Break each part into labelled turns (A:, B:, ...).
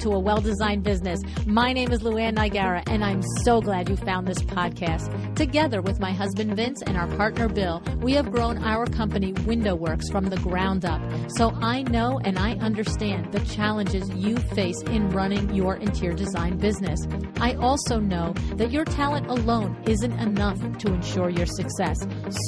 A: to A Well-Designed Business. My name is Luann Nigara, and I'm so glad you found this podcast. Together with my husband Vince and our partner Bill, we have grown our company WindowWorks from the ground up. So I know and I understand the challenges you face in running your interior design business. I also know that your talent alone isn't enough to ensure your success.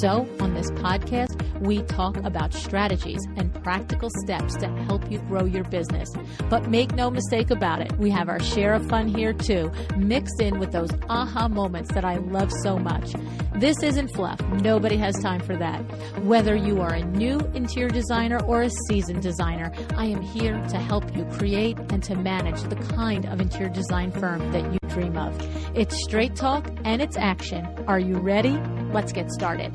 A: So on this podcast, we talk about strategies and practical steps to help you grow your business. But make no mistake about it, we have our share of fun here too, mixed in with those aha moments that I love so much. This isn't fluff. Nobody has time for that. Whether you are a new interior designer or a seasoned designer, I am here to help you create and to manage the kind of interior design firm that you dream of. It's straight talk and it's action. Are you ready? Let's get started.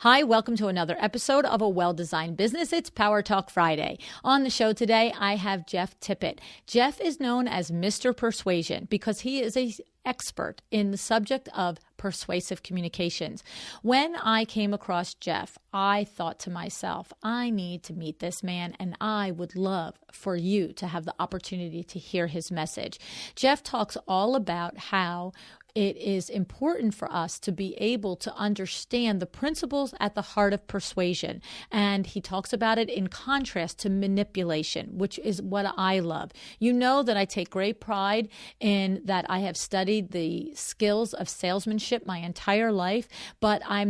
A: Hi, welcome to another episode of A Well-Designed Business. It's Power Talk Friday. On the show today, I have Jeff Tippett. Jeff is known as Mr. Persuasion because he is an expert in the subject of persuasive communications. When I came across Jeff, I thought to myself, I need to meet this man, and I would love for you to have the opportunity to hear his message. Jeff talks all about how it is important for us to be able to understand the principles at the heart of persuasion. And he talks about it in contrast to manipulation, which is what I love. You know that I take great pride in that I have studied the skills of salesmanship my entire life, but I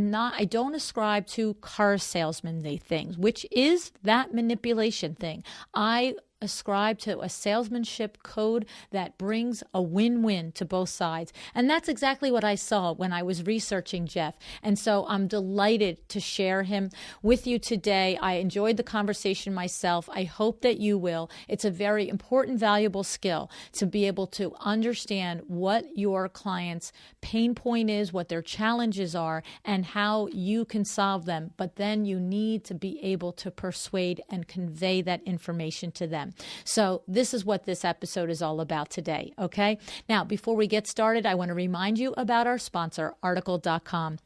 A: don't ascribe to car salesman-y things, which is that manipulation thing. I ascribe to a salesmanship code that brings a win-win to both sides. And that's exactly what I saw when I was researching Jeff. And so I'm delighted to share him with you today. I enjoyed the conversation myself. I hope that you will. It's a very important, valuable skill to be able to understand what your client's pain point is, what their challenges are, and how you can solve them. But then you need to be able to persuade and convey that information to them. So this is what this episode is all about today, okay? Now, before we get started, I want to remind you about our sponsor, Article.com.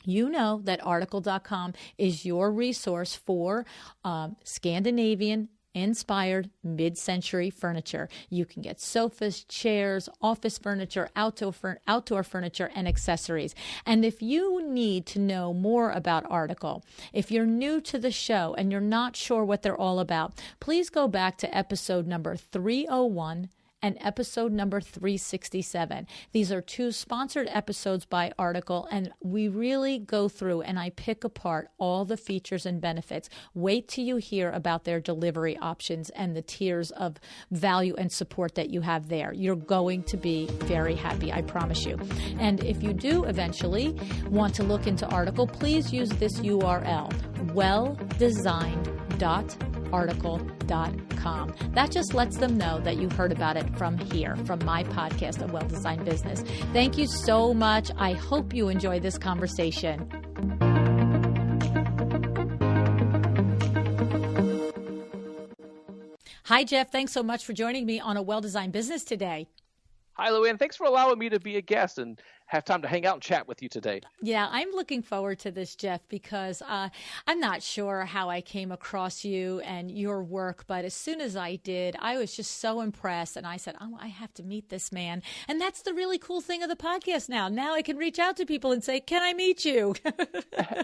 A: You know that Article.com is your resource for Scandinavian inspired mid-century furniture. You can get sofas, chairs, office furniture, outdoor furniture, and accessories. And if you need to know more about Article, if you're new to the show and you're not sure what they're all about, please go back to episode number 301 and episode number 367. These are two sponsored episodes by Article, and we really go through and I pick apart all the features and benefits. Wait till you hear about their delivery options and the tiers of value and support that you have there. You're going to be very happy, I promise you. And if you do eventually want to look into Article, please use this URL, welldesigned.article.com. That just lets them know that you heard about it from here, from my podcast, A Well-Designed Business. Thank you so much. I hope you enjoy this conversation. Hi, Jeff. Thanks so much for joining me on A Well-Designed Business today.
B: Hi, Luann. Thanks for allowing me to be a guest and have time to hang out and chat with you today.
A: Yeah, I'm looking forward to this, Jeff, because I'm not sure how I came across you and your work, but as soon as I did, I was just so impressed. And I said, oh, I have to meet this man. And that's the really cool thing of the podcast now. Now I can reach out to people and say, can I meet you?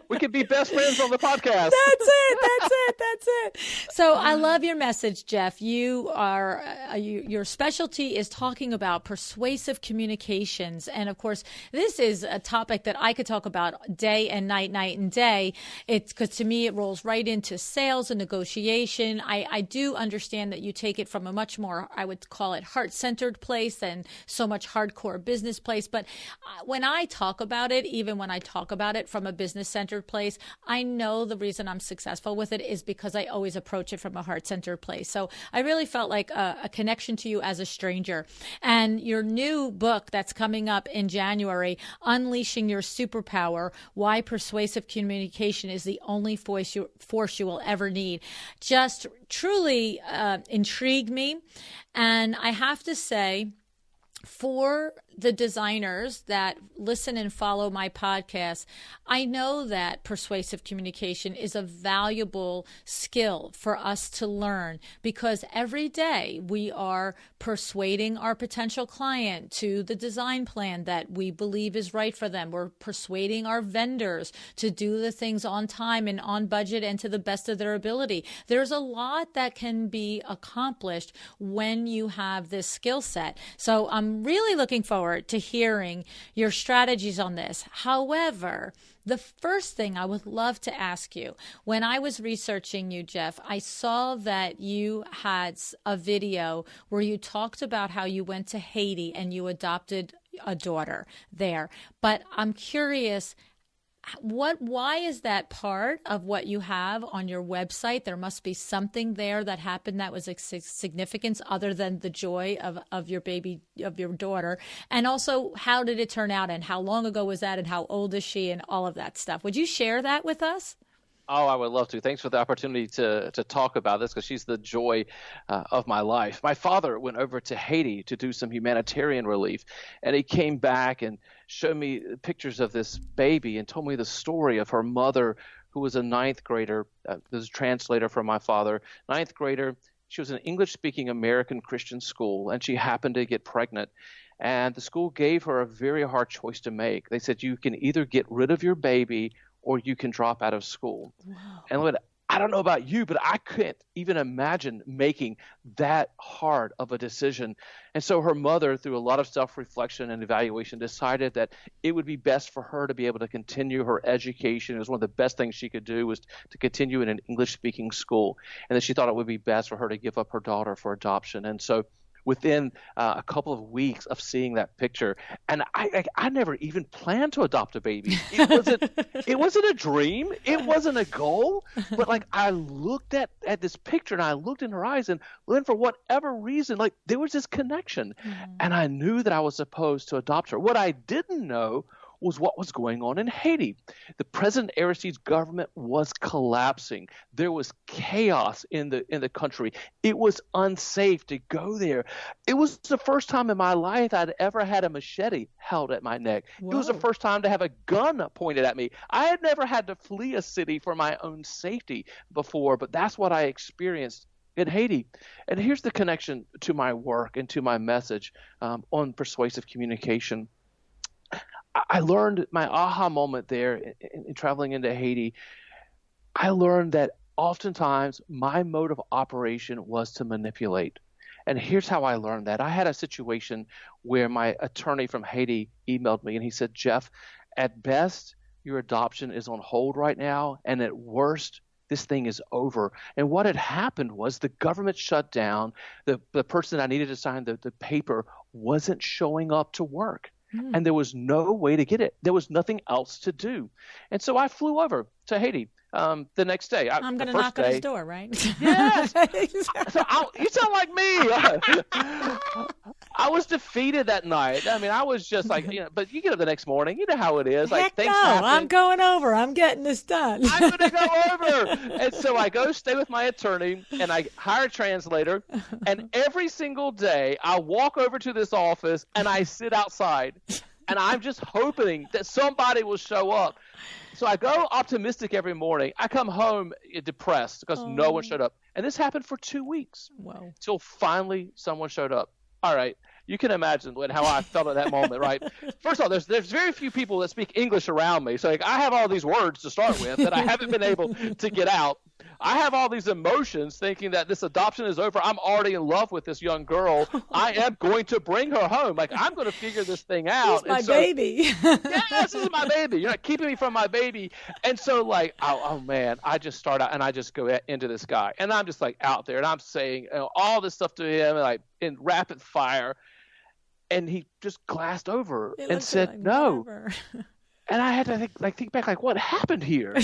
B: We could be best friends on the podcast.
A: That's it. So I love your message, Jeff. You are, your specialty is talking about persuasive communications. And of course, this is a topic that I could talk about day and night and day. It's because to me, it rolls right into sales and negotiation. I do understand that you take it from a much more, I would call it heart-centered place than so much hardcore business place. But when I talk about it, even when I talk about it from a business-centered place, I know the reason I'm successful with it is because I always approach it from a heart-centered place. So I really felt like a connection to you as a stranger. And your new book that's coming up in January, Unleashing Your Superpower, Why Persuasive Communication is the Only Force you will ever need, just truly intrigued me. And I have to say, For the designers that listen and follow my podcast, I know that persuasive communication is a valuable skill for us to learn, because every day we are persuading our potential client to the design plan that we believe is right for them. We're persuading our vendors to do the things on time and on budget and to the best of their ability. There's a lot that can be accomplished when you have this skill set. So I'm really looking forward to hearing your strategies on this. However, the first thing I would love to ask you, when I was researching you, Jeff, I saw that you had a video where you talked about how you went to Haiti and you adopted a daughter there. But I'm curious, why is that part of what you have on your website? There must be something there that happened that was significance other than the joy of your baby, of your daughter. And also, how did it turn out, and how long ago was that, and how old is she, and all of that stuff? Would you share that with us?
B: Oh, I would love to. Thanks for the opportunity to talk about this, because she's the joy of my life. My father went over to Haiti to do some humanitarian relief, and he came back and showed me pictures of this baby and told me the story of her mother, who was a ninth grader. This is a translator for my father, ninth grader. She was an English-speaking American Christian school, and she happened to get pregnant. And the school gave her a very hard choice to make. They said, you can either get rid of your baby or you can drop out of school. Wow. And I don't know about you, but I couldn't even imagine making that hard of a decision. And so her mother, through a lot of self-reflection and evaluation, decided that it would be best for her to be able to continue her education. It was one of the best things she could do, was to continue in an English-speaking school. And then she thought it would be best for her to give up her daughter for adoption. And so within a couple of weeks of seeing that picture, and I never even planned to adopt a baby. It wasn't a dream. It wasn't a goal. But I looked at this picture, and I looked in her eyes, and then for whatever reason, there was this connection, and I knew that I was supposed to adopt her. What I didn't know was what was going on in Haiti. The President Aristide's government was collapsing. There was chaos in the country. It was unsafe to go there. It was the first time in my life I'd ever had a machete held at my neck. Whoa. It was the first time to have a gun pointed at me. I had never had to flee a city for my own safety before, but that's what I experienced in Haiti. And here's the connection to my work and to my message on persuasive communication. I learned my aha moment there in traveling into Haiti. I learned that oftentimes my mode of operation was to manipulate. And here's how I learned that. I had a situation where my attorney from Haiti emailed me, and he said, Jeff, at best, your adoption is on hold right now, and at worst, this thing is over. And what had happened was the government shut down. The person I needed to sign the paper wasn't showing up to work. And there was no way to get it. There was nothing else to do. And so I flew over to Haiti the next day.
A: I'm going to knock on his door, right?
B: Yes. You sound like me. I was defeated that night. I mean, I was just but you get up the next morning. You know how it is.
A: Heck no, I'm going over. I'm getting this done.
B: I'm going to go over. And so I go stay with my attorney, and I hire a translator. And every single day, I walk over to this office, and I sit outside. And I'm just hoping that somebody will show up. So I go optimistic every morning. I come home depressed because no one showed up. And this happened for 2 weeks.
A: Wow.
B: Till finally someone showed up. All right. You can imagine how I felt at that moment, right? First of all, there's very few people that speak English around me. So I have all these words to start with that I haven't been able to get out. I have all these emotions thinking that this adoption is over. I'm already in love with this young girl. I am going to bring her home. I'm going to figure this thing out.
A: This is my baby.
B: Yes, this is my baby. You're not keeping me from my baby. And so oh man, I just start out and I just go into this guy. And I'm just out there and I'm saying all this stuff to him in rapid fire. And he just glassed over and said no. And I had to think back, what happened here?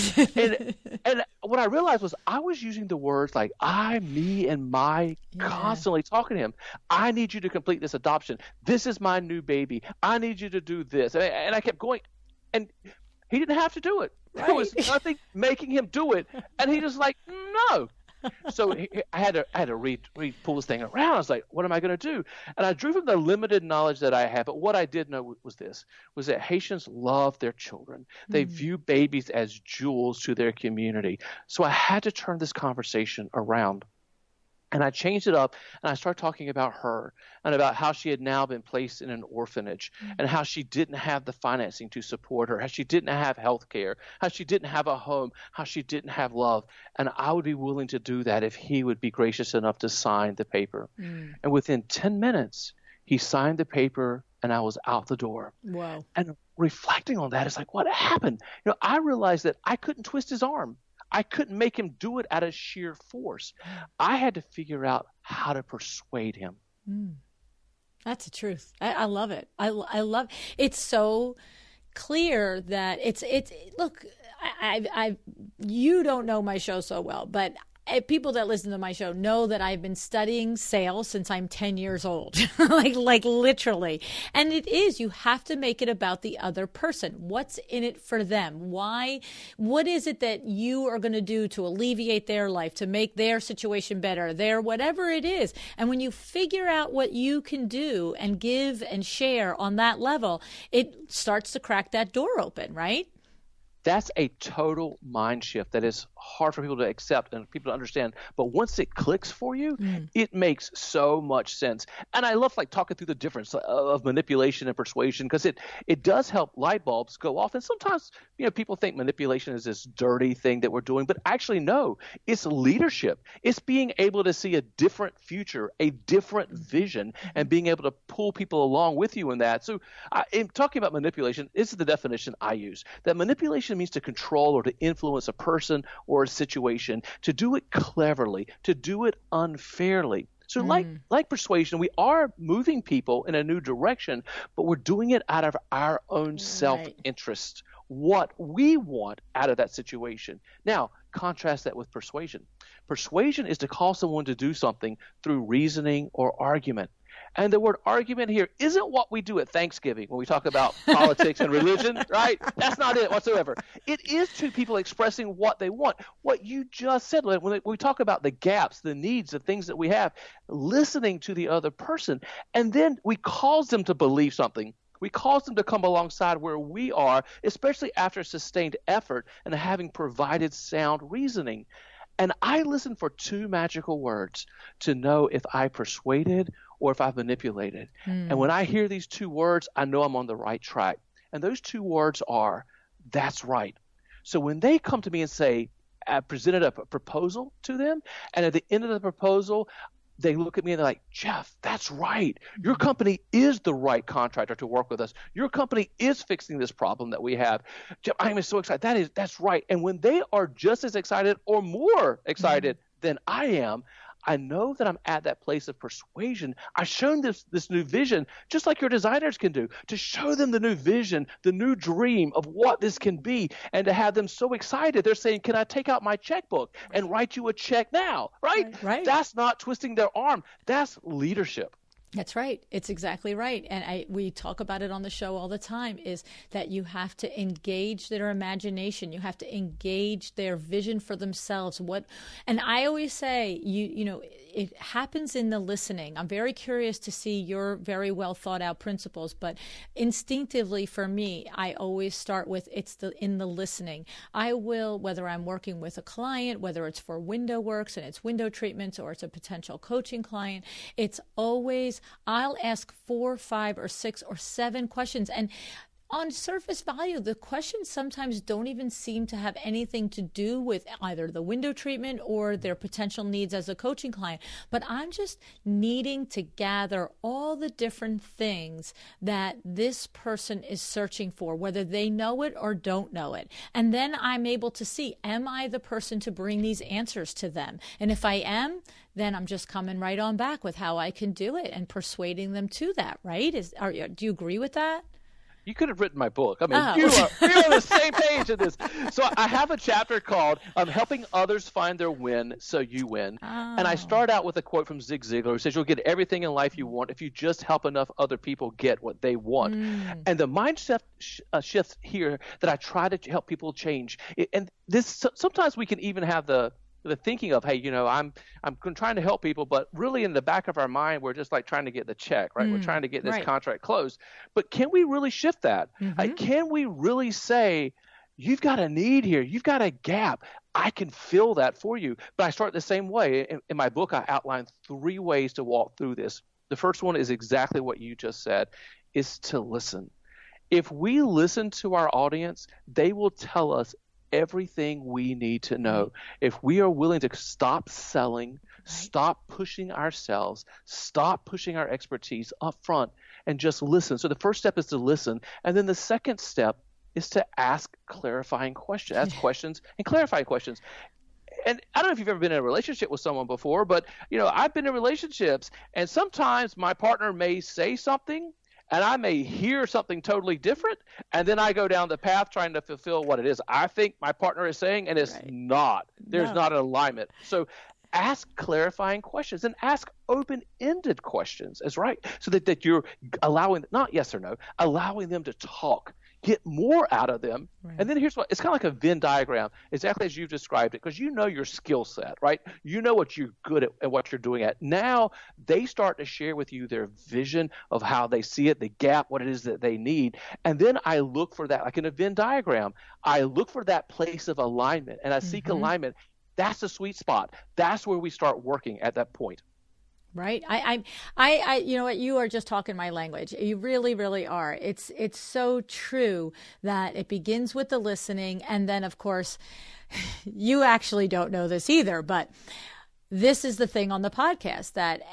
B: and what I realized was I was using the words I, me, and my constantly talking to him. I need you to complete this adoption. This is my new baby. I need you to do this. And I kept going. And he didn't have to do it. Right. There was nothing making him do it. And he just no. So I had to pull this thing around. I was like, what am I going to do? And I drew from the limited knowledge that I had. But what I did know was that Haitians love their children. They view babies as jewels to their community. So I had to turn this conversation around. And I changed it up, and I started talking about her and about how she had now been placed in an orphanage and how she didn't have the financing to support her, how she didn't have health care, how she didn't have a home, how she didn't have love. And I would be willing to do that if he would be gracious enough to sign the paper. And within 10 minutes, he signed the paper, and I was out the door.
A: Wow.
B: And reflecting on that, it's like, what happened? I realized that I couldn't twist his arm. I couldn't make him do it out of sheer force. I had to figure out how to persuade him.
A: That's the truth. I love it. I love it's so clear that it's look, you don't know my show so well, but people that listen to my show know that I've been studying sales since I'm 10 years old, like literally. And it is, you have to make it about the other person. What's in it for them? Why? What is it that you are going to do to alleviate their life, to make their situation better, their whatever it is? And when you figure out what you can do and give and share on that level, it starts to crack that door open, right?
B: That's a total mind shift that is hard for people to accept and people to understand. But once it clicks for you, it makes so much sense. And I love talking through the difference of manipulation and persuasion, because it does help light bulbs go off. And sometimes people think manipulation is this dirty thing that we're doing, but actually no, it's leadership. It's being able to see a different future, a different vision, and being able to pull people along with you in that. So in talking about manipulation, this is the definition I use, that manipulation means to control or to influence a person or a situation, to do it cleverly, to do it unfairly. So like persuasion, we are moving people in a new direction, but we're doing it out of our own self-interest, what we want out of that situation. Now, contrast that with persuasion. Persuasion is to call someone to do something through reasoning or argument. And the word argument here isn't what we do at Thanksgiving when we talk about politics and religion, right? That's not it whatsoever. It is two people expressing what they want. What you just said, when we talk about the gaps, the needs, the things that we have, listening to the other person, and then we cause them to believe something. We cause them to come alongside where we are, especially after sustained effort and having provided sound reasoning. And I listen for two magical words to know if I persuaded or if I've manipulated. And when I hear these two words, I know I'm on the right track. And those two words are, that's right. So when they come to me and say, I presented a proposal to them, and at the end of the proposal, they look at me and they're like, Jeff, that's right. Your company is the right contractor to work with us. Your company is fixing this problem that we have. Jeff, I'm so excited. That's right. And when they are just as excited or more excited than I am, I know that I'm at that place of persuasion. I've shown this new vision, just like your designers can do, to show them the new vision, the new dream of what this can be, and to have them so excited. They're saying, can I take out my checkbook and write you a check now? Right? That's not twisting their arm. That's leadership.
A: That's right. It's exactly right. And we talk about it on the show all the time, is that you have to engage their imagination. You have to engage their vision for themselves. And I always say, it happens in the listening. I'm very curious to see your very well thought out principles, but instinctively for me, I always start with in the listening. I will, whether I'm working with a client, whether it's for window works and it's window treatments, or it's a potential coaching client, it's always, I'll ask 4, 5, or 6 or 7 questions. And on surface value, the questions sometimes don't even seem to have anything to do with either the window treatment or their potential needs as a coaching client. But I'm just needing to gather all the different things that this person is searching for, whether they know it or don't know it. And then I'm able to see, am I the person to bring these answers to them? And if I am, then I'm just coming right on back with how I can do it and persuading them to that, right? Do you agree with that?
B: You could have written my book. I mean, we're on the same page in this. So I have a chapter called Helping Others Find Their Win So You Win. And I start out with a quote from Zig Ziglar, who says, you'll get everything in life you want if you just help enough other people get what they want. And the mindset shift here that I try to help people change. And this, sometimes we can even have the the thinking of, hey, I'm trying to help people, but really in the back of our mind, we're just like trying to get the check, right? We're trying to get this contract closed. But can we really shift that? Can we really say, you've got a need here, you've got a gap, I can fill that for you? But I start the same way. In my book, I outline 3 ways to walk through this. The first one is exactly what you just said, is to listen. If we listen to our audience, they will tell us everything we need to know. If we are willing to stop selling, stop pushing ourselves, stop pushing our expertise up front, and just listen. So the first step is to listen. And then the second step is to ask clarifying questions, ask questions and clarify questions. And I don't know if you've ever been in a relationship with someone before, but I've been in relationships, and sometimes my partner may say something and I may hear something totally different, and then I go down the path trying to fulfill what it is I think my partner is saying, and it's not. There's not an alignment. So ask clarifying questions and ask open-ended questions, so that you're allowing, not yes or no, allowing them to talk. Get more out of them. And then here's it's kind of like a Venn diagram, exactly as you've described it, because you know your skill set, right? You know what you're good at and what you're doing at. Now they start to share with you their vision of how they see it, the gap, what it is that they need. And then I look for that, like in a Venn diagram, I look for that place of alignment, and I seek alignment. That's the sweet spot. That's where we start working at that point.
A: Right. I, you know what? You are just talking my language. You really, really are. It's so true that it begins with the listening. And then, of course, you actually don't know this either, but this is the thing on the podcast, that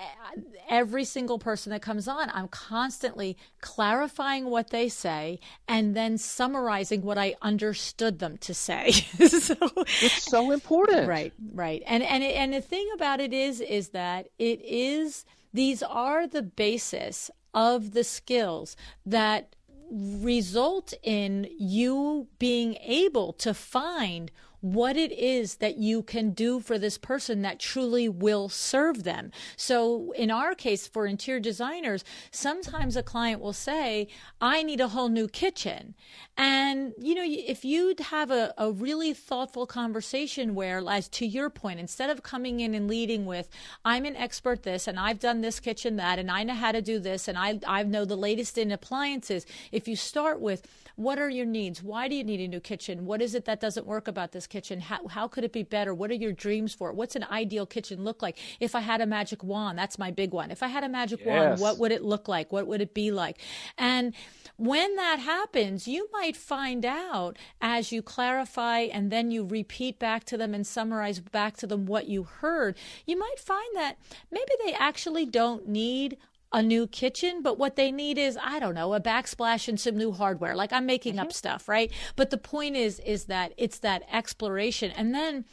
A: every single person that comes on, I'm constantly clarifying what they say and then summarizing what I understood them to say. So
B: it's so important.
A: Right. And the thing about it is that these are the basis of the skills that result in you being able to find what it is that you can do for this person that truly will serve them. So in our case, for interior designers, sometimes a client will say, I need a whole new kitchen. And, if you'd have a really thoughtful conversation where, as to your point, instead of coming in and leading with, I'm an expert this, and I've done this kitchen that, and I know how to do this, and I know the latest in appliances. If you start with, what are your needs? Why do you need a new kitchen? What is it that doesn't work about this kitchen? How could it be better? What are your dreams for it? What's an ideal kitchen look like? If I had a magic wand, that's my big one. If I had a magic wand, what would it look like? What would it be like? And when that happens, you might find out as you clarify and then you repeat back to them and summarize back to them what you heard, you might find that maybe they actually don't need a new kitchen, but what they need is, I don't know, a backsplash and some new hardware. Like, I'm making up stuff, right? But the point is that it's that exploration. And then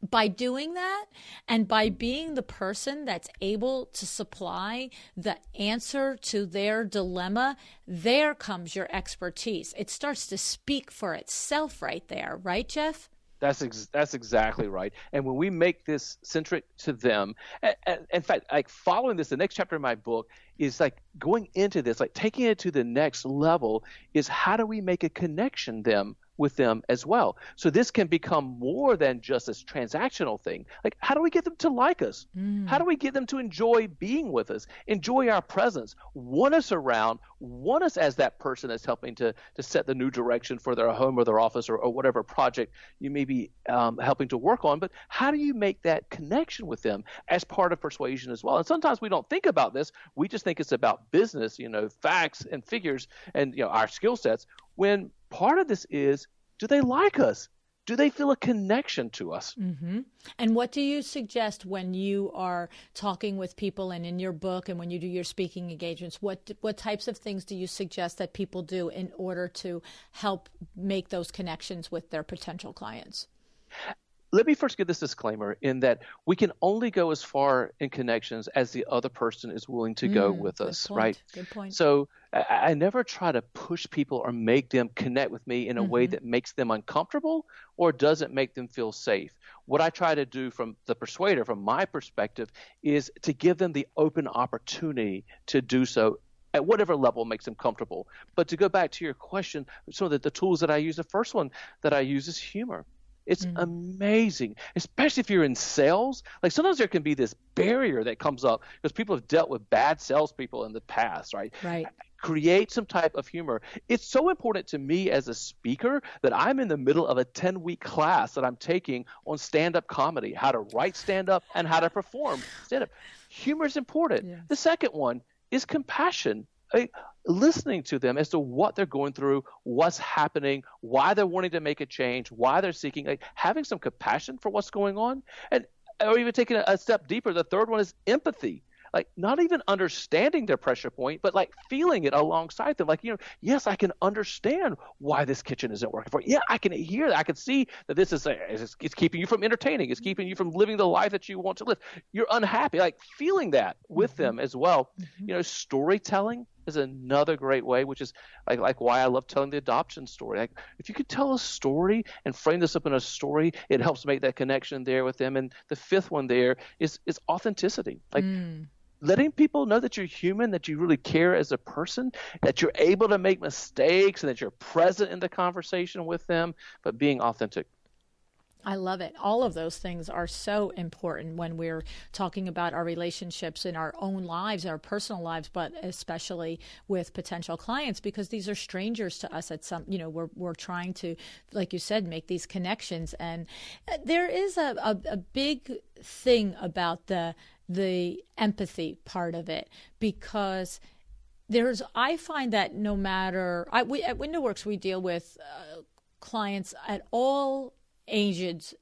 A: by doing that and by being the person that's able to supply the answer to their dilemma, there comes your expertise. It starts to speak for itself right there. Right, Jeff?
B: That's exactly right. And when we make this centric to them, and in fact, like following this, the next chapter in my book is like going into this, like taking it to the next level, is how do we make a connection with them as well? So this can become more than just this transactional thing. Like, how do we get them to like us? How do we get them to enjoy being with us, enjoy our presence, want us around, want us as that person that's helping to set the new direction for their home or their office or whatever project you may be helping to work on? But how do you make that connection with them as part of persuasion as well? And sometimes we don't think about this. We just think it's about business, facts and figures and our skill sets, when part of this is, do they like us? Do they feel a connection to us? Mm-hmm.
A: And what do you suggest when you are talking with people, and in your book and when you do your speaking engagements, what types of things do you suggest that people do in order to help make those connections with their potential clients?
B: Let me first give this disclaimer in that we can only go as far in connections as the other person is willing to go with us, right?
A: Good point.
B: So I never try to push people or make them connect with me in a way that makes them uncomfortable or doesn't make them feel safe. What I try to do from the persuader, from my perspective, is to give them the open opportunity to do so at whatever level makes them comfortable. But to go back to your question, some of the tools that I use, the first one that I use is humor. It's amazing, especially if you're in sales. Like sometimes there can be this barrier that comes up because people have dealt with bad salespeople in the past, right?
A: Right.
B: Create some type of humor. It's so important to me as a speaker that I'm in the middle of a 10-week class that I'm taking on stand-up comedy, how to write stand-up and how to perform stand-up. Humor is important.
A: Yes.
B: The second one is compassion. Listening to them as to what they're going through, what's happening, why they're wanting to make a change, why they're seeking, having some compassion for what's going on. And or even taking a step deeper, the third one is empathy. Like not even understanding their pressure point, but like feeling it alongside them. Like, yes, I can understand why this kitchen isn't working for you. Yeah, I can hear that. I can see that this is it's keeping you from entertaining. It's keeping you from living the life that you want to live. You're unhappy. Like feeling that with them as well. Storytelling is another great way, which is like why I love telling the adoption story. Like if you could tell a story and frame this up in a story, it helps make that connection there with them. And the fifth one there is authenticity. Like letting people know that you're human, that you really care as a person, that you're able to make mistakes and that you're present in the conversation with them, but being authentic.
A: I love it. All of those things are so important when we're talking about our relationships in our own lives, our personal lives, but especially with potential clients, because these are strangers to us at some, we're trying to, like you said, make these connections. And there is a big thing about the empathy part of it, because I find that no matter, at WindowWorks, we deal with clients at all ranges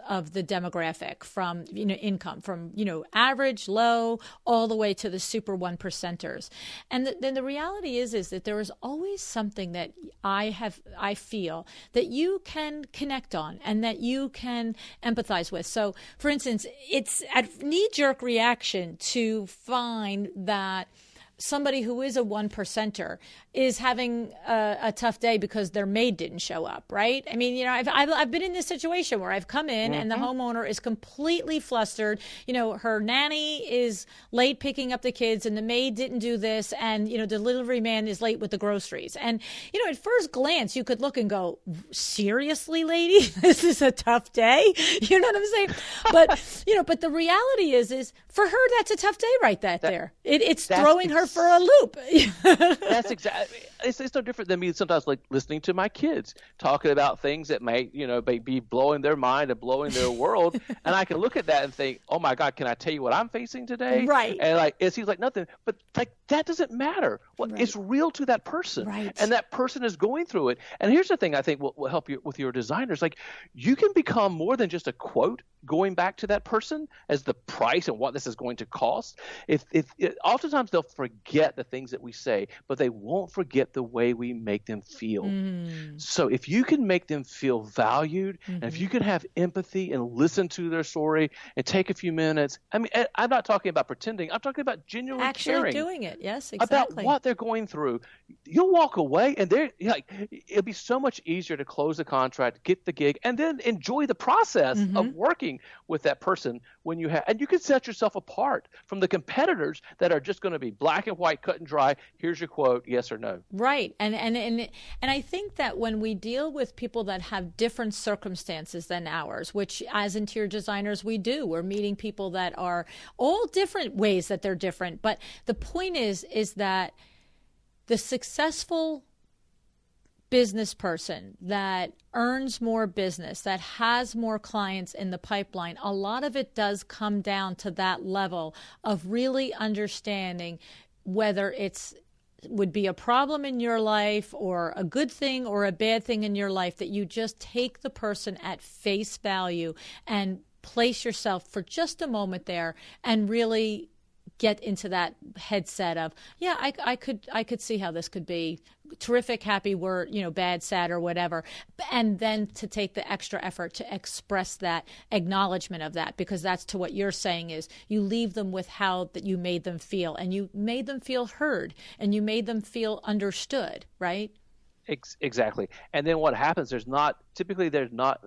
A: of the demographic, from income, from average, low, all the way to the super 1%ers. And then the reality is that there is always something that I feel that you can connect on and that you can empathize with. So for instance, it's a knee-jerk reaction to find that somebody who is a 1%er is having a tough day because their maid didn't show up, right? I mean, I've been in this situation where I've come in and the homeowner is completely flustered. Her nanny is late picking up the kids and the maid didn't do this, and the delivery man is late with the groceries. And at first glance you could look and go, seriously, lady, this is a tough day. You know what I'm saying? But the reality is for her that's a tough day right there. It's throwing her for a loop.
B: That's exactly. It's no different than me sometimes, like listening to my kids talking about things that may be blowing their mind and blowing their world, and I can look at that and think, oh my God, can I tell you what I'm facing today?
A: Right.
B: And it seems like nothing, but that doesn't matter. It's real to that person,
A: right.
B: And that person is going through it. And here's the thing I think will help you with your designers. Like you can become more than just a quote going back to that person as the price and what this is going to cost. If oftentimes they'll forget the things that we say, but they won't forget the way we make them feel. So if you can make them feel valued, and if you can have empathy and listen to their story and take a few minutes, I mean, I'm not talking about pretending. I'm talking about genuinely
A: actually
B: caring
A: doing it. Yes, exactly.
B: About what they're going through. You'll walk away and it'll be so much easier to close the contract, get the gig, and then enjoy the process of working with that person when you have, and you can set yourself apart from the competitors that are just going to be black and white, cut and dry. Here's your quote, yes or no.
A: Right. And I think that when we deal with people that have different circumstances than ours, which as interior designers we do, we're meeting people that are all different ways that they're different. But the point is that the successful business person that earns more business, that has more clients in the pipeline, a lot of it does come down to that level of really understanding whether it's would be a problem in your life or a good thing or a bad thing in your life, that you just take the person at face value and place yourself for just a moment there and really get into that headset of, yeah, I could see how this could be terrific, happy, word, bad, sad, or whatever. And then to take the extra effort to express that acknowledgement of that, because that's to what you're saying is you leave them with how that you made them feel, and you made them feel heard, and you made them feel understood, right?
B: Exactly. And then what happens, there's not,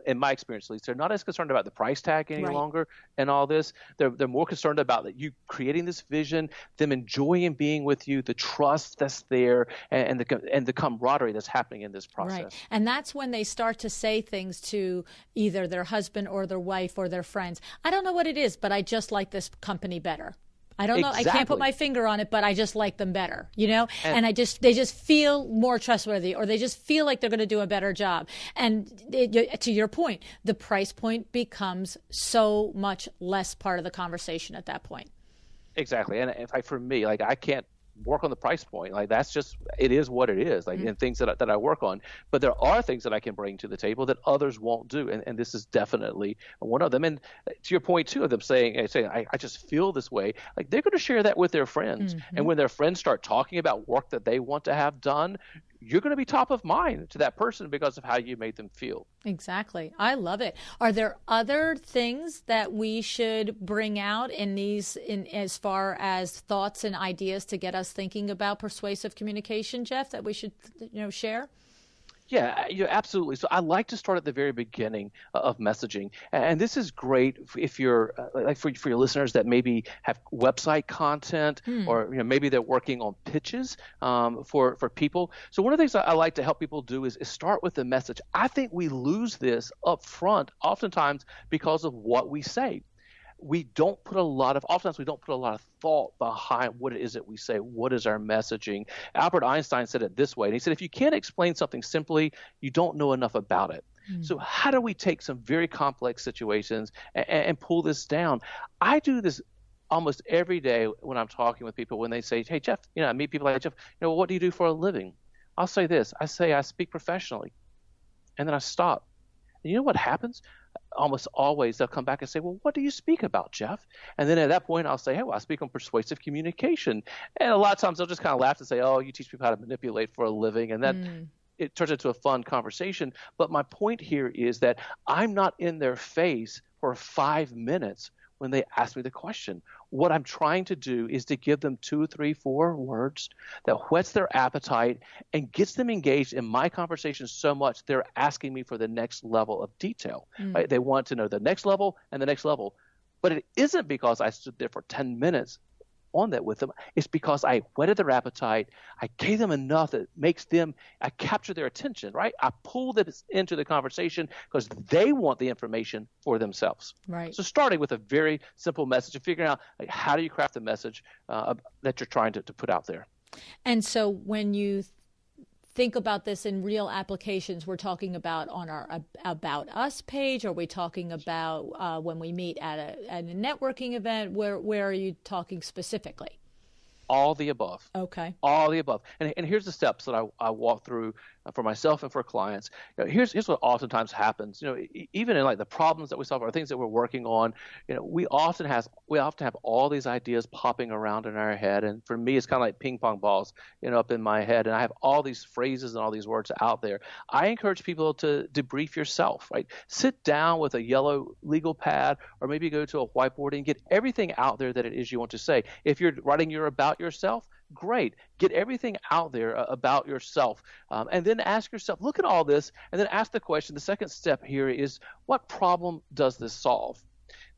B: in my experience at least, they're not as concerned about the price tag any
A: Right.
B: longer and all this. They're more concerned about that you creating this vision, them enjoying being with you, the trust that's there, and the camaraderie that's happening in this process.
A: Right. And that's when they start to say things to either their husband or their wife or their friends. I don't know what it is, but I just like this company better. I don't know.
B: Exactly.
A: I can't put my finger on it, but I just like them better, and they just feel more trustworthy, or they just feel like they're going to do a better job. And to your point, the price point becomes so much less part of the conversation at that point.
B: Exactly. And for me, like, I can't work on the price point. Like, that's just, it is what it is, like, in things that I work on. But there are things that I can bring to the table that others won't do. And this is definitely one of them. And to your point too, of them saying, I just feel this way, like, they're going to share that with their friends. And when their friends start talking about work that they want to have done, you're going to be top of mind to that person because of how you made them feel.
A: Exactly. I love it. Are there other things that we should bring out in as far as thoughts and ideas to get us thinking about persuasive communication, Jeff, that we should, share?
B: Yeah, absolutely. So I like to start at the very beginning of messaging, and this is great if you're like for your listeners that maybe have website content, or maybe they're working on pitches for people. So one of the things I like to help people do is start with the message. I think we lose this up front oftentimes because of what we say. Oftentimes we don't put a lot of thought behind what it is that we say. What is our messaging? Albert Einstein said it this way, and he said, if you can't explain something simply, you don't know enough about it. So how do we take some very complex situations and pull this down? I do this almost every day when I'm talking with people, when they say, hey, Jeff, I meet people like, Jeff, what do you do for a living? I'll say this. I say I speak professionally, and then I stop. And you know what happens? Almost always they'll come back and say, well, what do you speak about, Jeff? And then at that point I'll say, hey, well, I speak on persuasive communication. And a lot of times they'll just kind of laugh and say, oh, you teach people how to manipulate for a living. And that it turns into a fun conversation. But my point here is that I'm not in their face for 5 minutes when they ask me the question. What I'm trying to do is to give them 2, 3, 4 words that whets their appetite and gets them engaged in my conversation so much they're asking me for the next level of detail. Right? They want to know the next level and the next level. But it isn't because I stood there for 10 minutes on that with them. It's because I whetted their appetite. I gave them enough that makes them, I capture their attention, right? I pull them into the conversation because they want the information for themselves.
A: Right.
B: So starting with a very simple message and figuring out, like, how do you craft the message that you're trying to put out there.
A: And so when you think about this in real applications, we're talking about on our About Us page? Are we talking about when we meet at a networking event? Where are you talking specifically?
B: All the above.
A: Okay.
B: All the above. And here's the steps that I walk through for myself and for clients. Here's what oftentimes happens. Even in like the problems that we solve or things that we're working on, we often have all these ideas popping around in our head. And for me, it's kind of like ping pong balls, up in my head. And I have all these phrases and all these words out there. I encourage people to debrief yourself, right? Sit down with a yellow legal pad, or maybe go to a whiteboard and get everything out there that it is you want to say. If you're writing your about yourself, great. Get everything out there about yourself. And then ask yourself, look at all this, and then ask the question. The second step here is, what problem does this solve?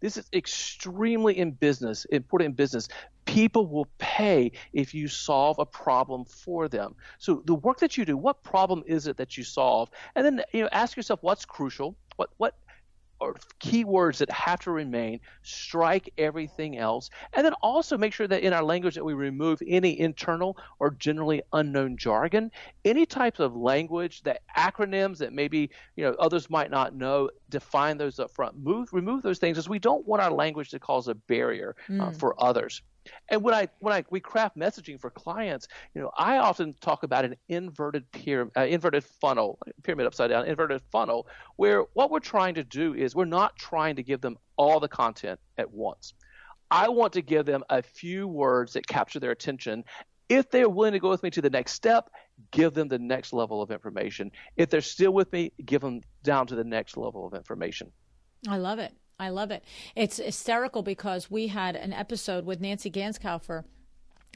B: This is extremely important in business. People will pay if you solve a problem for them. So the work that you do, what problem is it that you solve? And then ask yourself, what's crucial? What or keywords that have to remain, strike everything else, and then also make sure that in our language that we remove any internal or generally unknown jargon, any types of language, that acronyms that maybe others might not know, define those up front. Remove those things, as we don't want our language to cause a barrier for others. And when we craft messaging for clients, I often talk about an inverted funnel, pyramid upside down, inverted funnel, where what we're trying to do is we're not trying to give them all the content at once. I want to give them a few words that capture their attention. If they're willing to go with me to the next step, give them the next level of information. If they're still with me, give them down to the next level of information.
A: I love it. I love it. It's hysterical because we had an episode with Nancy Ganskaufer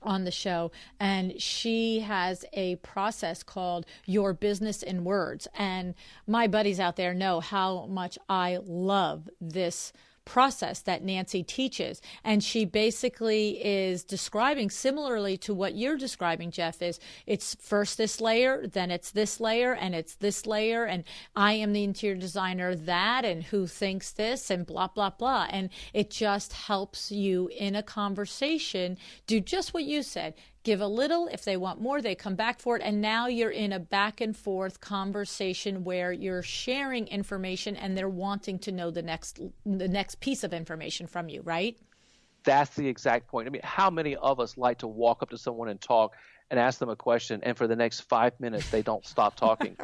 A: on the show, and she has a process called Your Business in Words. And my buddies out there know how much I love this process that Nancy teaches. And she basically is describing, similarly to what you're describing, Jeff, is it's first this layer, then it's this layer, and it's this layer, and I am the interior designer that, and who thinks this, and blah, blah, blah. And it just helps you in a conversation do just what you said. Give a little. If they want more, they come back for it. And now you're in a back and forth conversation where you're sharing information and they're wanting to know the next piece of information from you, right?
B: That's the exact point. I mean, how many of us like to walk up to someone and talk and ask them a question, and for the next 5 minutes, they don't stop talking?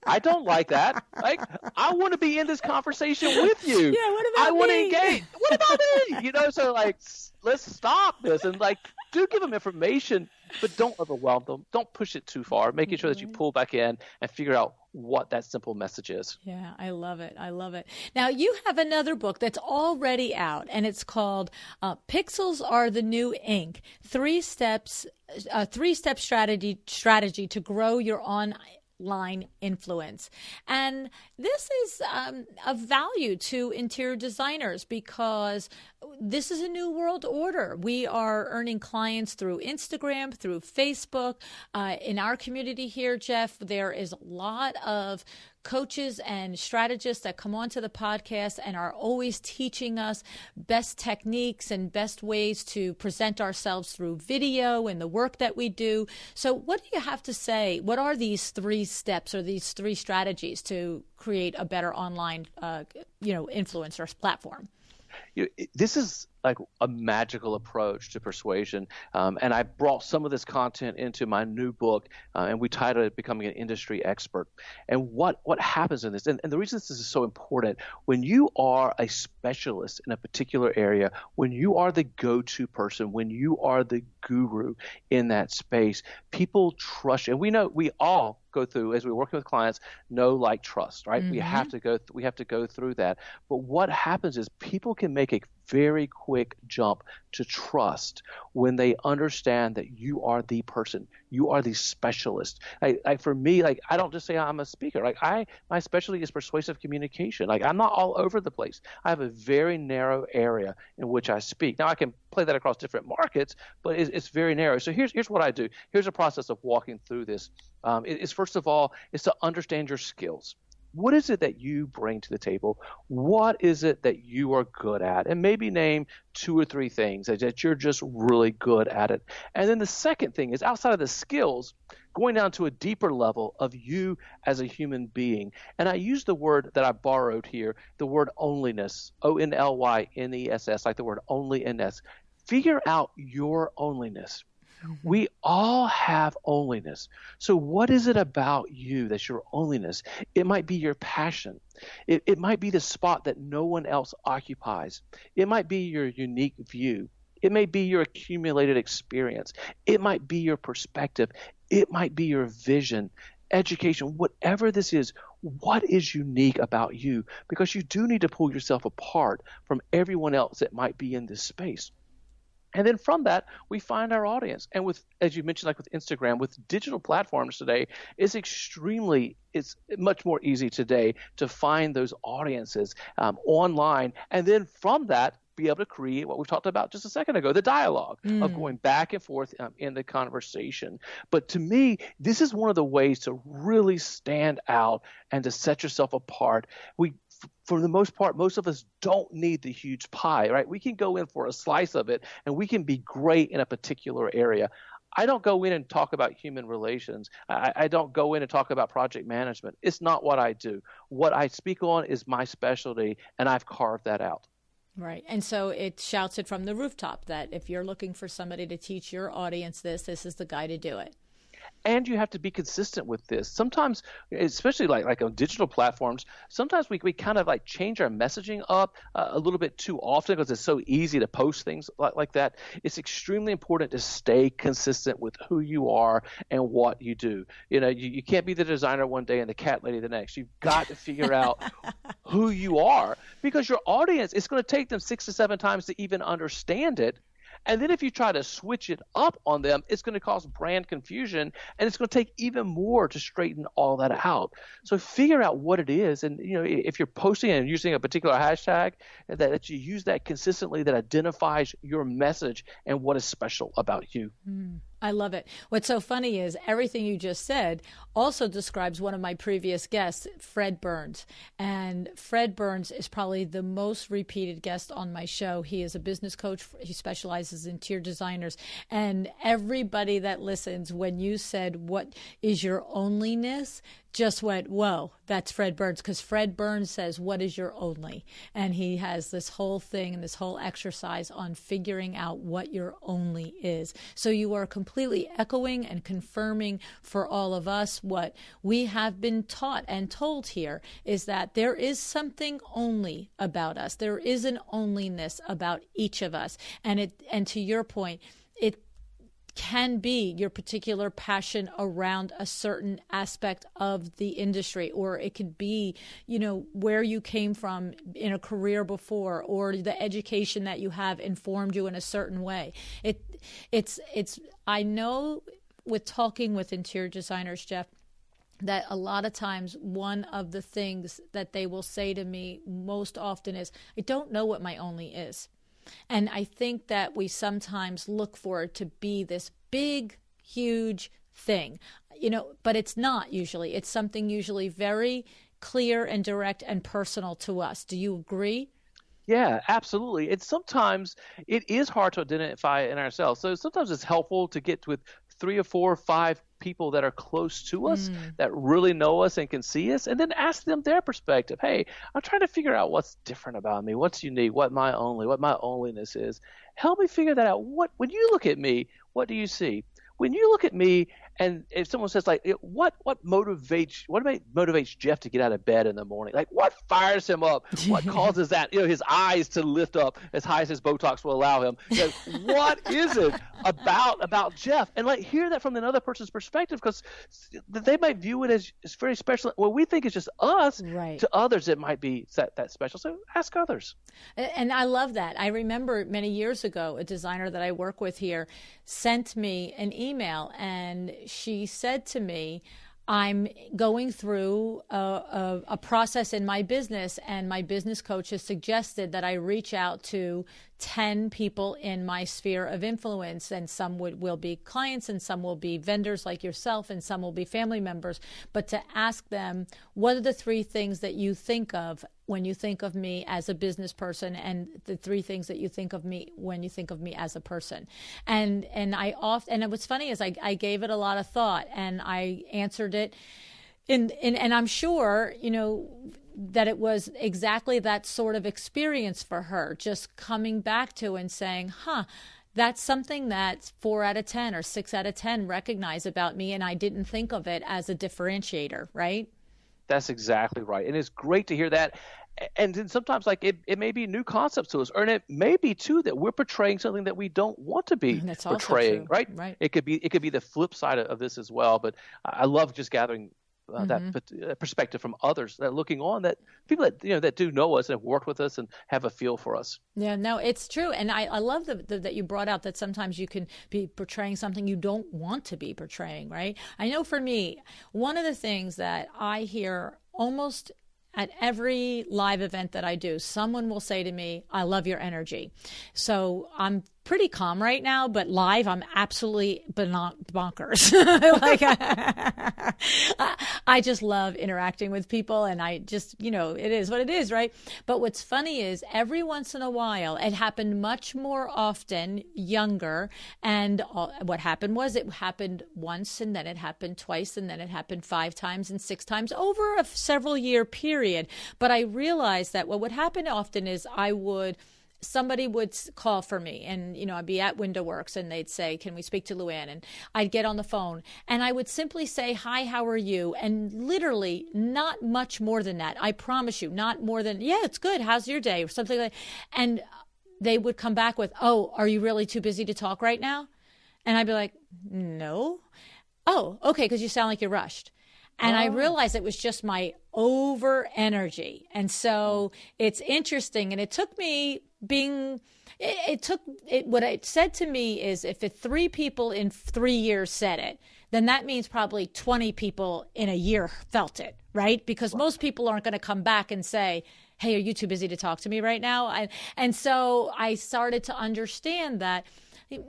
B: I don't like that. Like, I want to be in this conversation with you.
A: Yeah, what about
B: I want to
A: me?
B: engage. What about me? So like, let's stop this and like, do give them information, but don't overwhelm them. Don't push it too far. Making sure that you pull back in and figure out what that simple message is.
A: Yeah, I love it. I love it. Now, you have another book that's already out, and it's called Pixels Are the New Ink, 3 steps, a 3-step strategy to grow your online influence. And this is of value to interior designers because this is a new world order. We are earning clients through Instagram, through Facebook. In our community here, Jeff, there is a lot of coaches and strategists that come onto the podcast and are always teaching us best techniques and best ways to present ourselves through video and the work that we do. So what do you have to say? What are these 3 steps or these 3 strategies to create a better online, influencer platform?
B: This is like a magical approach to persuasion. And I brought some of this content into my new book, and we titled it Becoming an Industry Expert. And what happens in this, and the reason this is so important, when you are a specialist in a particular area, when you are the go-to person, when you are the guru in that space, people trust you. And we know, we all go through, as we're working with clients, know, like, trust, right? Mm-hmm. We have to go through that. But what happens is people can make a very quick jump to trust when they understand that you are the person, you are the specialist. Like for me, like, I don't just say I'm a speaker. Like my specialty is persuasive communication. Like, I'm not all over the place. I have a very narrow area in which I speak. Now I can play that across different markets, but it's very narrow. So here's what I do. Here's a process of walking through this. First of all, is to understand your skills. What is it that you bring to the table? What is it that you are good at? And maybe name 2 or 3 things that you're just really good at it. And then the second thing is, outside of the skills, going down to a deeper level of you as a human being. And I use the word that I borrowed here, the word onlyness, onlyness, like the word onlyness. Figure out your onlyness. We all have onlyness. So what is it about you that's your onlyness? It might be your passion. It might be the spot that no one else occupies. It might be your unique view. It may be your accumulated experience. It might be your perspective. It might be your vision, education, whatever this is. What is unique about you? Because you do need to pull yourself apart from everyone else that might be in this space. And then from that, we find our audience. And with, as you mentioned, like with Instagram, with digital platforms today, it's much more easy today to find those audiences online. And then from that, be able to create what we talked about just a second ago, the dialogue of going back and forth in the conversation. But to me, this is one of the ways to really stand out and to set yourself apart. For the most part, most of us don't need the huge pie, right? We can go in for a slice of it, and we can be great in a particular area. I don't go in and talk about human relations. I don't go in and talk about project management. It's not what I do. What I speak on is my specialty, and I've carved that out.
A: Right. And so it shouts it from the rooftop that if you're looking for somebody to teach your audience this is the guy to do it.
B: And you have to be consistent with this. Sometimes, especially like on digital platforms, sometimes we kind of like change our messaging up a little bit too often because it's so easy to post things like that. It's extremely important to stay consistent with who you are and what you do. You can't be the designer one day and the cat lady the next. You've got to figure out who you are, because your audience, it's going to take them 6 to 7 times to even understand it. And then if you try to switch it up on them, it's going to cause brand confusion, and it's going to take even more to straighten all that out. So figure out what it is. And, if you're posting and using a particular hashtag, that you use that consistently, that identifies your message and what is special about you.
A: I love it. What's so funny is everything you just said also describes one of my previous guests, Fred Burns. And Fred Burns is probably the most repeated guest on my show. He is a business coach. He specializes in interior designers. And everybody that listens, when you said, what is your onlyness, just went, whoa, that's Fred Burns. Because Fred Burns says, what is your only? And he has this whole thing and this whole exercise on figuring out what your only is. So you are completely echoing and confirming for all of us what we have been taught and told here, is that there is something only about us. There is an onlyness about each of us. And to your point, it can be your particular passion around a certain aspect of the industry, or it could be, where you came from in a career before, or the education that you have informed you in a certain way. I know with talking with interior designers, Jeff, that a lot of times one of the things that they will say to me most often is, I don't know what my only is. And I think that we sometimes look for it to be this big, huge thing, but it's not usually. It's something usually very clear and direct and personal to us. Do you agree?
B: Yeah, absolutely. Sometimes it is hard to identify in ourselves. So sometimes it's helpful to get with 3 or 4 or 5 people that are close to us, that really know us and can see us, and then ask them their perspective. Hey, I'm trying to figure out what's different about me, what's unique, what my onlyness is. Help me figure that out. When you look at me, what do you see? When you look at me, and if someone says, like, what motivates Jeff to get out of bed in the morning? Like, what fires him up? What causes that, his eyes to lift up as high as his Botox will allow him? What is it about Jeff? And hear that from another person's perspective, because they might view it as very special. What we think is just us.
A: Right.
B: To others, it might be that special. So ask others.
A: And I love that. I remember many years ago, a designer that I work with here sent me an email, and she said to me, I'm going through a process in my business, and my business coach has suggested that I reach out to 10 people in my sphere of influence, and some will be clients, and some will be vendors like yourself, and some will be family members, but to ask them, what are the 3 things that you think of when you think of me as a business person, and the 3 things that you think of me when you think of me as a person. And what's funny is I gave it a lot of thought, and I answered it and I'm sure, that it was exactly that sort of experience for her, just coming back to and saying, that's something that 4 out of 10 or 6 out of 10 recognize about me, and I didn't think of it as a differentiator, right?
B: That's exactly right. And it's great to hear that. And then sometimes it may be new concepts to us, or it may be too that we're portraying something that we don't want to be portraying, right? It could be the flip side of this as well. But I love just gathering that perspective from others that are looking on, that people that that do know us and have worked with us and have a feel for us.
A: Yeah, no, it's true. And I love that you brought out that sometimes you can be portraying something you don't want to be portraying, right? I know for me, one of the things that I hear almost at every live event that I do, someone will say to me, I love your energy. So I'm pretty calm right now, but live, I'm absolutely bonkers. I just love interacting with people, and I just, it is what it is, right? But what's funny is every once in a while, it happened much more often younger. And what happened was it happened once, and then it happened twice, and then it happened 5 times and 6 times over a several year period. But I realized that what would happen often is somebody would call for me, and, I'd be at Window Works, and they'd say, can we speak to Luann? And I'd get on the phone, and I would simply say, hi, how are you? And literally not much more than that. I promise you, not more than, yeah, it's good. How's your day? Or something like that. And they would come back with, oh, are you really too busy to talk right now? And I'd be like, no. Oh, okay, because you sound like you're rushed. And I realized it was just my over energy. And so it's interesting. And it took me what it said to me is if 3 people in 3 years said it, then that means probably 20 people in a year felt it, right? Because most people aren't going to come back and say, hey, are you too busy to talk to me right now? And so I started to understand that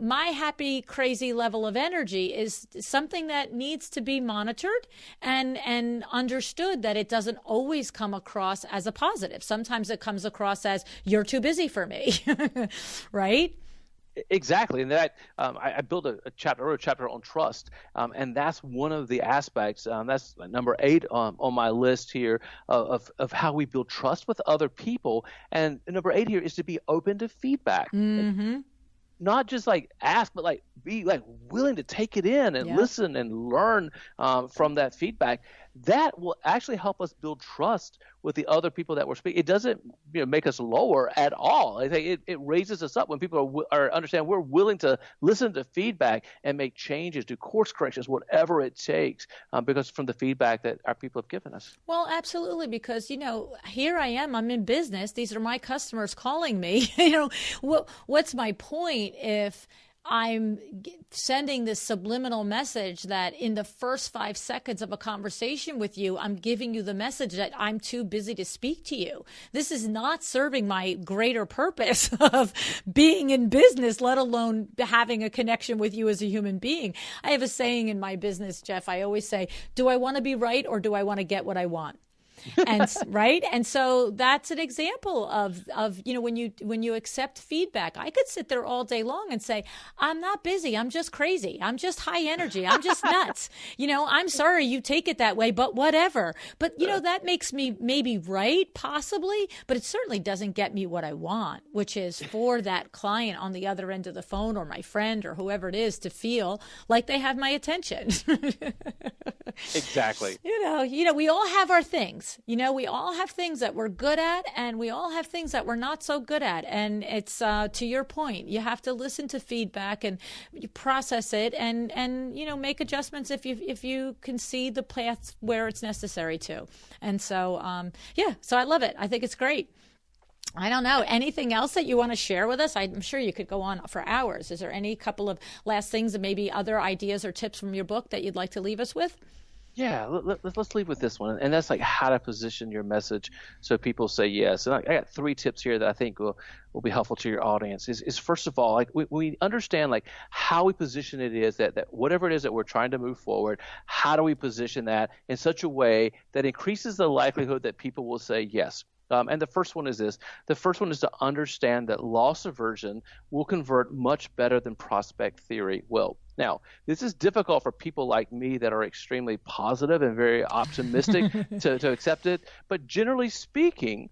A: my happy, crazy level of energy is something that needs to be monitored and understood, that it doesn't always come across as a positive. Sometimes it comes across as you're too busy for me, right?
B: Exactly, and that I built a chapter on trust, and that's one of the aspects. That's number 8 on my list here of how we build trust with other people. And number 8 here is to be open to feedback.
A: Mm-hmm.
B: Not just like ask, but like be like willing to take it in and listen and learn from that feedback. That will actually help us build trust with the other people that we're speaking. It doesn't make us lower at all. I think it raises us up when people are understand we're willing to listen to feedback and make changes, do course corrections, whatever it takes, because from the feedback that our people have given us.
A: Well, absolutely, because here I am. I'm in business. These are my customers calling me. What's my point if I'm sending this subliminal message that in the first 5 seconds of a conversation with you, I'm giving you the message that I'm too busy to speak to you. This is not serving my greater purpose of being in business, let alone having a connection with you as a human being. I have a saying in my business, Jeff. I always say, do I want to be right or do I want to get what I want? And right. And so that's an example of when you accept feedback. I could sit there all day long and say, I'm not busy. I'm just crazy. I'm just high energy. I'm just nuts. I'm sorry you take it that way, but whatever. But, that makes me maybe right, possibly, but it certainly doesn't get me what I want, which is for that client on the other end of the phone or my friend or whoever it is to feel like they have my attention.
B: Exactly.
A: We all have our things. We all have things that we're good at, and we all have things that we're not so good at. And it's to your point, you have to listen to feedback and you process it, and make adjustments if you can see the path where it's necessary to. And so so I love it. I think it's great. I don't know. Anything else that you want to share with us? I'm sure you could go on for hours. Is there any couple of last things and maybe other ideas or tips from your book that you'd like to leave us with?
B: Yeah, let's leave with this one, and that's like how to position your message so people say yes. And I got 3 tips here that I think will be helpful to your audience. Is first of all, like we understand like how we position it is that whatever it is that we're trying to move forward, how do we position that in such a way that increases the likelihood that people will say yes. And the first one is this. The first one is to understand that loss aversion will convert much better than prospect theory will. Now, this is difficult for people like me that are extremely positive and very optimistic to accept it. But generally speaking,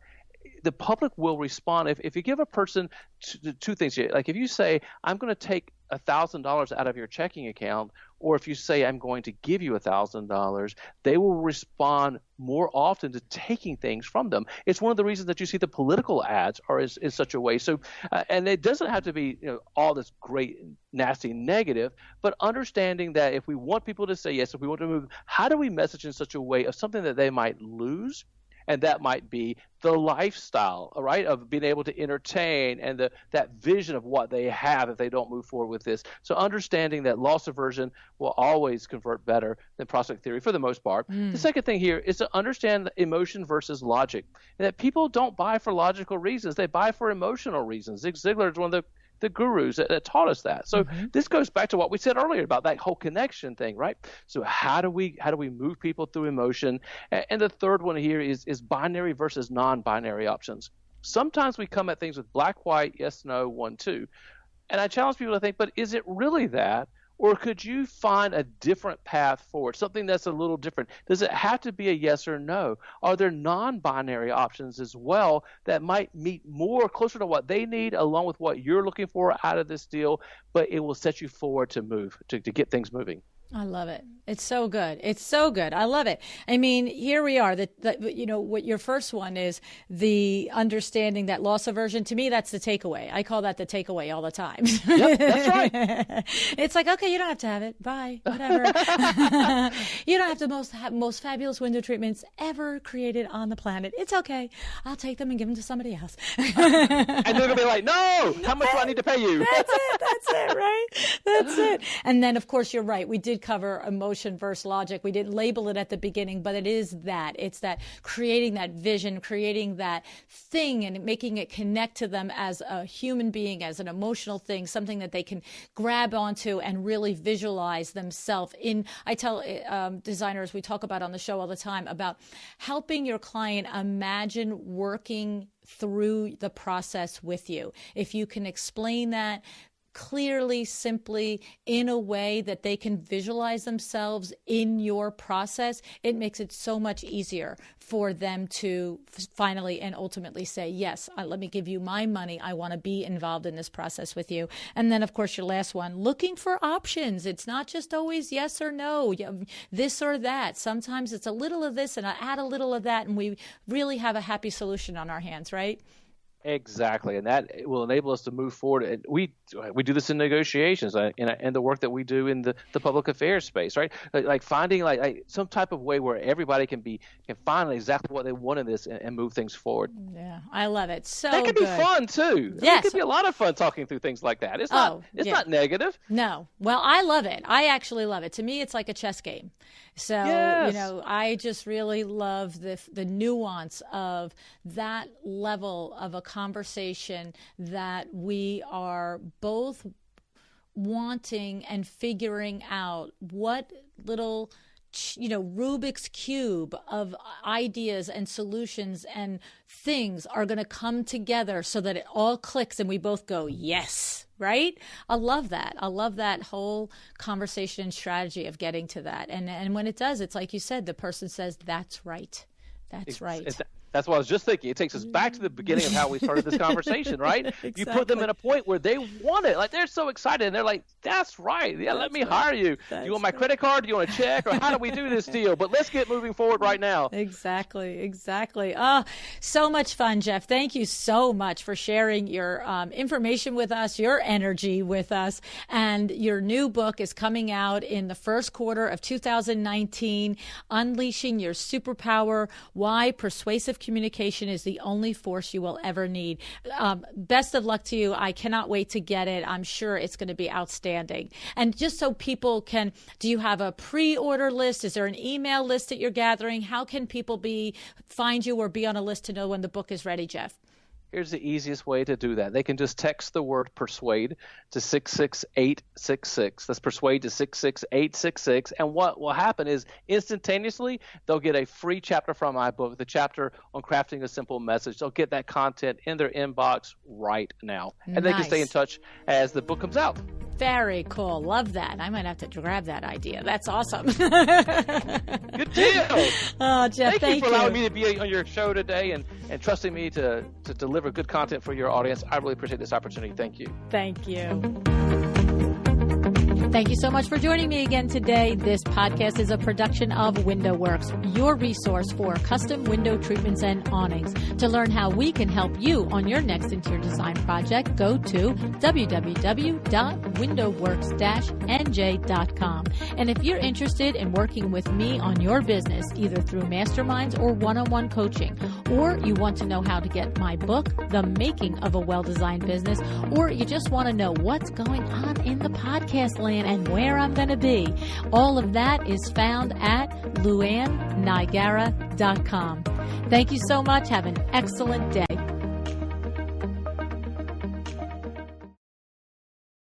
B: the public will respond if you give a person 2 things here. Like if you say, I'm going to take $1,000 out of your checking account, or if you say, I'm going to give you $1,000, they will respond more often to taking things from them. It's one of the reasons that you see the political ads are in such a way. So, and it doesn't have to be all this great, nasty, negative, but understanding that if we want people to say yes, if we want to move, how do we message in such a way of something that they might lose? And that might be the lifestyle, right, of being able to entertain and that vision of what they have if they don't move forward with this. So understanding that loss aversion will always convert better than prospect theory for the most part. The second thing here is to understand emotion versus logic, and that people don't buy for logical reasons. They buy for emotional reasons. Zig Ziglar is one of the gurus that taught us that. So this goes back to what we said earlier about that whole connection thing, right? So how do we move people through emotion? And the third one here is binary versus non-binary options. Sometimes we come at things with black, white, yes, no, 1, 2. And I challenge people to think, but is it really that? Or could you find a different path forward, something that's a little different? Does it have to be a yes or no? Are there non-binary options as well that might meet more closer to what they need along with what you're looking for out of this deal, but it will set you forward to move, to get things moving?
A: I love it. It's so good. It's so good. I love it. I mean, here we are. What your first one is, the understanding that loss aversion. To me, that's the takeaway. I call that the takeaway all the time.
B: Yep, that's right.
A: It's like, okay, you don't have to have it. Bye. Whatever. You don't have the most fabulous window treatments ever created on the planet. It's okay. I'll take them and give them to somebody else.
B: And they're going to be like, no, how much do I need to pay you?
A: That's it, right? That's it. And then, of course, you're right. We did cover emotion versus logic. We didn't label it at the beginning, but it is that. It's that creating that vision, creating that thing and making it connect to them as a human being, as an emotional thing, something that they can grab onto and really visualize themselves in. I tell designers, we talk about on the show all the time about helping your client imagine working through the process with you. If you can explain that clearly, simply, in a way that they can visualize themselves in your process, it makes it so much easier for them to finally and ultimately say, yes, let me give you my money. I want to be involved in this process with you. And then, of course, your last one, looking for options. It's not just always yes or no, this or that. Sometimes it's a little of this and I add a little of that, and we really have a happy solution on our hands, right?
B: Exactly, and that will enable us to move forward. And we do this in negotiations and the work that we do in the public affairs space, right? Like finding like some type of way where everybody can find exactly what they want in this and move things forward.
A: Yeah, I love it. So
B: that can be fun too.
A: Yes,
B: it could be a lot of fun talking through things like that. It's not negative.
A: No, well, I love it. I actually love it. To me, it's like a chess game. So,
B: yes.
A: I just really love the nuance of that level of a conversation that we are both wanting and figuring out what little Rubik's Cube of ideas and solutions and things are going to come together so that it all clicks and we both go, yes. Right? I love that. I love that whole conversation and strategy of getting to that. And when it does, it's like you said, the person says, that's right. That's right.
B: That's what I was just thinking. It takes us back to the beginning of how we started this conversation, right?
A: Exactly.
B: You put them in a point where they want it. Like, they're so excited. And they're like, that's right. Yeah, let me hire you. Do you want my credit card? Do you want a check? Or how do we do this deal? But let's get moving forward right now.
A: Exactly. Oh, so much fun, Jeff. Thank you so much for sharing your information with us, your energy with us. And your new book is coming out in the first quarter of 2019, Unleashing Your Superpower, Why Persuasive Communication is the Only Force You Will Ever Need. Best of luck to you. I cannot wait to get it. I'm sure it's going to be outstanding. And just so people can, do you have a pre-order list? Is there an email list that you're gathering? How can people find you or be on a list to know when the book is ready, Jeff?
B: Here's the easiest way to do that. They can just text the word persuade to 66866. That's persuade to 66866. And what will happen is instantaneously, they'll get a free chapter from my book, the chapter on crafting a simple message. They'll get that content in their inbox right now. And They can stay in touch as the book comes out.
A: Very cool. Love that. I might have to grab that idea. That's awesome.
B: Good deal.
A: Oh, Jeff,
B: thank you for allowing me to be on your show today and trusting me to deliver good content for your audience. I really appreciate this opportunity. Thank you.
A: Thank you. Thank you so much for joining me again today. This podcast is a production of WindowWorks, your resource for custom window treatments and awnings. To learn how we can help you on your next interior design project, go to www.windowworks-nj.com. And if you're interested in working with me on your business, either through masterminds or one-on-one coaching, or you want to know how to get my book, The Making of a Well-Designed Business, or you just want to know what's going on in the podcast land and where I'm going to be, all of that is found at luannigara.com. Thank you so much. Have an excellent day.